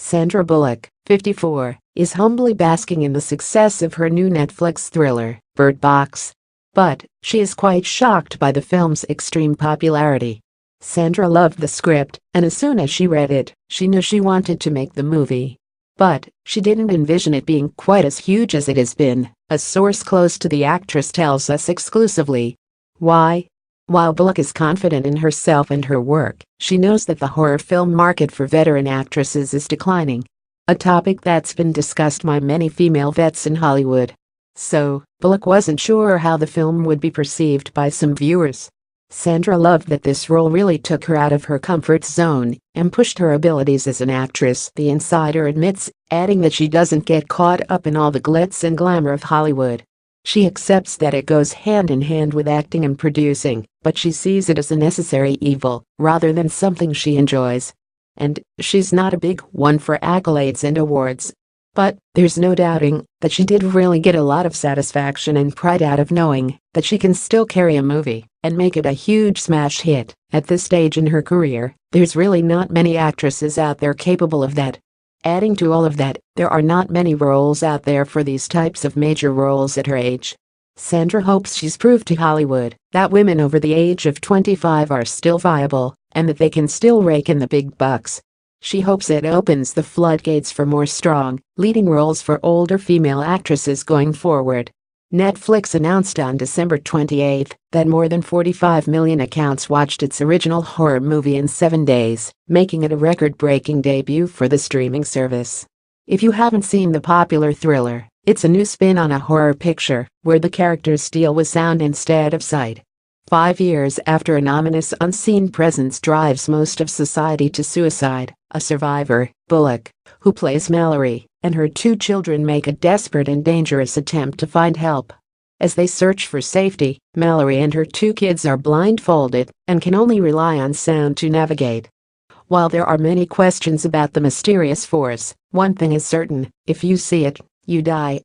Sandra Bullock, 54, is humbly basking in the success of her new Netflix thriller, Bird Box. But she is quite shocked by the film's extreme popularity. Sandra loved the script, and as soon as she read it, she knew she wanted to make the movie. But she didn't envision it being quite as huge as it has been, a source close to the actress tells us exclusively. Why? While Bullock is confident in herself and her work, she knows that the horror film market for veteran actresses is declining. A topic that's been discussed by many female vets in Hollywood. So, Bullock wasn't sure how the film would be perceived by some viewers. Sandra loved that this role really took her out of her comfort zone and pushed her abilities as an actress, the insider admits, adding that she doesn't get caught up in all the glitz and glamour of Hollywood. She accepts that it goes hand in hand with acting and producing, but she sees it as a necessary evil rather than something she enjoys. And she's not a big one for accolades and awards. But there's no doubting that she did really get a lot of satisfaction and pride out of knowing that she can still carry a movie and make it a huge smash hit. At this stage in her career, there's really not many actresses out there capable of that. Adding to all of that, there are not many roles out there for these types of major roles at her age. Sandra hopes she's proved to Hollywood that women over the age of 25 are still viable and that they can still rake in the big bucks. She hopes it opens the floodgates for more strong, leading roles for older female actresses going forward. Netflix announced on December 28 that more than 45 million accounts watched its original horror movie in 7 days, making it a record-breaking debut for the streaming service. If you haven't seen the popular thriller, it's a new spin on a horror picture where the characters deal with sound instead of sight. 5 years after an ominous unseen presence drives most of society to suicide, a survivor, Bullock, who plays Mallory, and her 2 children make a desperate and dangerous attempt to find help. As they search for safety, Mallory and her 2 kids are blindfolded and can only rely on sound to navigate. While there are many questions about the mysterious force, one thing is certain: if you see it, you die.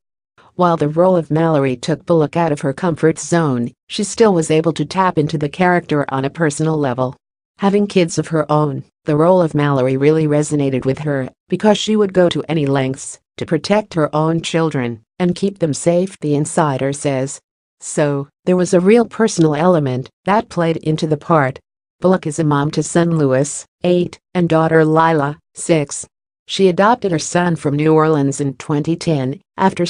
While the role of Mallory took Bullock out of her comfort zone, she still was able to tap into the character on a personal level. Having kids of her own, the role of Mallory really resonated with her because she would go to any lengths to protect her own children and keep them safe, the insider says. So, there was a real personal element that played into the part. Bullock is a mom to son Louis, 8, and daughter Lila, 6. She adopted her son from New Orleans in 2010 after